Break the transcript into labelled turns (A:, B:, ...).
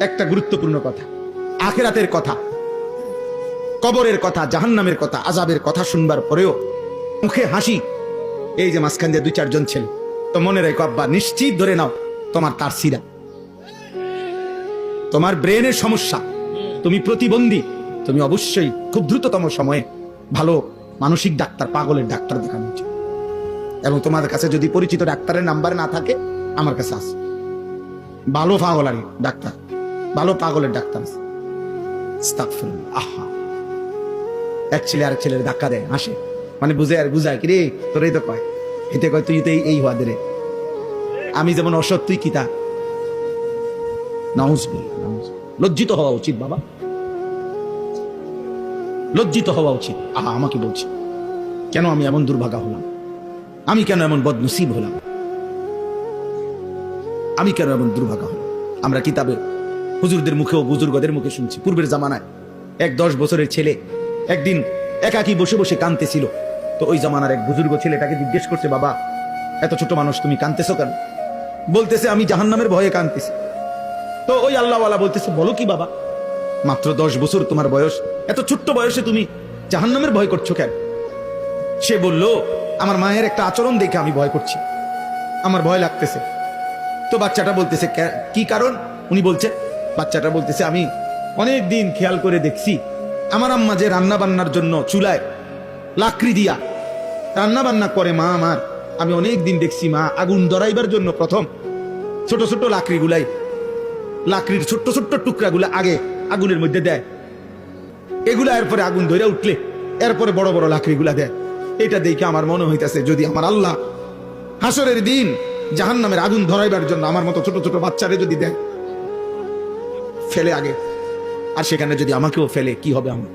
A: একটা গুরুত্বপূর্ণ কথা, আখিরাতের কথা, কবরের কথা, জাহান্নামের কথা, আযাবের কথা শুনবার পরেও মুখে হাসি। এই যে মাঝখান দিয়ে 2-4 জন ছেলে, তো মনে রেখো আব্বা, নিশ্চিত ধরে নাও তোমার তার সিরা, তোমার ব্রেনের সমস্যা, তুমি প্রতিবন্ধী, তুমি অবশ্যই খুব দ্রুততম সময়ে ভালো মানসিক ডাক্তার, পাগলের ডাক্তার দেখানো উচিত। এবং তোমার কাছে যদি পরিচিত ডাক্তারের নাম্বার না থাকে, আমার কাছে আছে, ভালো পাগলারি ডাক্তার, ভালো পাগলের ডাক্তার আছে। আস্তাগফিরুল্লাহ। আহা, এক ছেলে আরেক ছেলের ধাক্কা দেয়, হাসে, মানে বুঝায় কি রে তোরই তো কয়, এতে কয় তুই তো এই হওয়া দে রে, আমি যেমন অসৎ তুই কি তা। নাউজুবিল্লাহ। লজ্জিত হওয়া উচিত বাবা, লজ্জিত হওয়া উচিত। আহা, আমাকে বলছি কেন আমি এমন দুর্ভাগা হলাম, আমি কেন এমন বদনসিব হলাম, আমি কেন এমন দুর্ভাগা হলাম। আমরা কিতাবে হুজুরদের মুখেও বুজুর্গদের মুখে শুনছি, পূর্বের জামানায় এক 10 বছরের ছেলে একদিন একাকী বসে বসে কাঁদতেছিল। তো ওই জামানার এক বুজুর্গ ছেলেটাকে জিজ্ঞেস করছে, বাবা এত ছোট মানুষ তুমি কাঁদতেছো কেন? বলতেছে আমি জাহান্নামের ভয়ে কাঁদতেছি। তো ওই আল্লাহওয়ালা বলতেছে, বলো কি বাবা, মাত্র 10 বছর তোমার বয়স, এত ছোট্ট বয়সে তুমি জাহান্নামের ভয় করছো কেন? সে বলল, আমার মায়ের একটা আচরণ দেখে আমি ভয় করছি, আমার ভয় লাগতেছে। তো বাচ্চাটা বলতেছে কি কারণ? উনি বলছে, বাচ্চাটা বলতেছে, আমি অনেক দিন খেয়াল করে দেখছি আমার আম্মা যে রান্না বান্নার জন্য চুলায় লাকড়ি দিয়া রান্না বান্না করে মা আমার, আমি অনেক দিন দেখছি মা আগুন ধরাইবার জন্য প্রথম ছোট ছোট লাকড়ির ছোট্ট ছোট্ট টুকরাগুলো আগে আগুনের মধ্যে দেয়, এগুলা এরপরে আগুন ধরে উঠলে এরপরে বড় বড় লাকড়িগুলা দেয়। এটা দেখে আমার মনে হইতেছে, যদি আমার আল্লাহ হাসরের দিন জাহান্নামের আগুন ধরাইবার জন্য আমার মতো ছোট ছোট বাচ্চারে যদি দেয় ফেলে আগে, আর সেখানে যদি আমাকেও ফেলে, কি হবে আমার?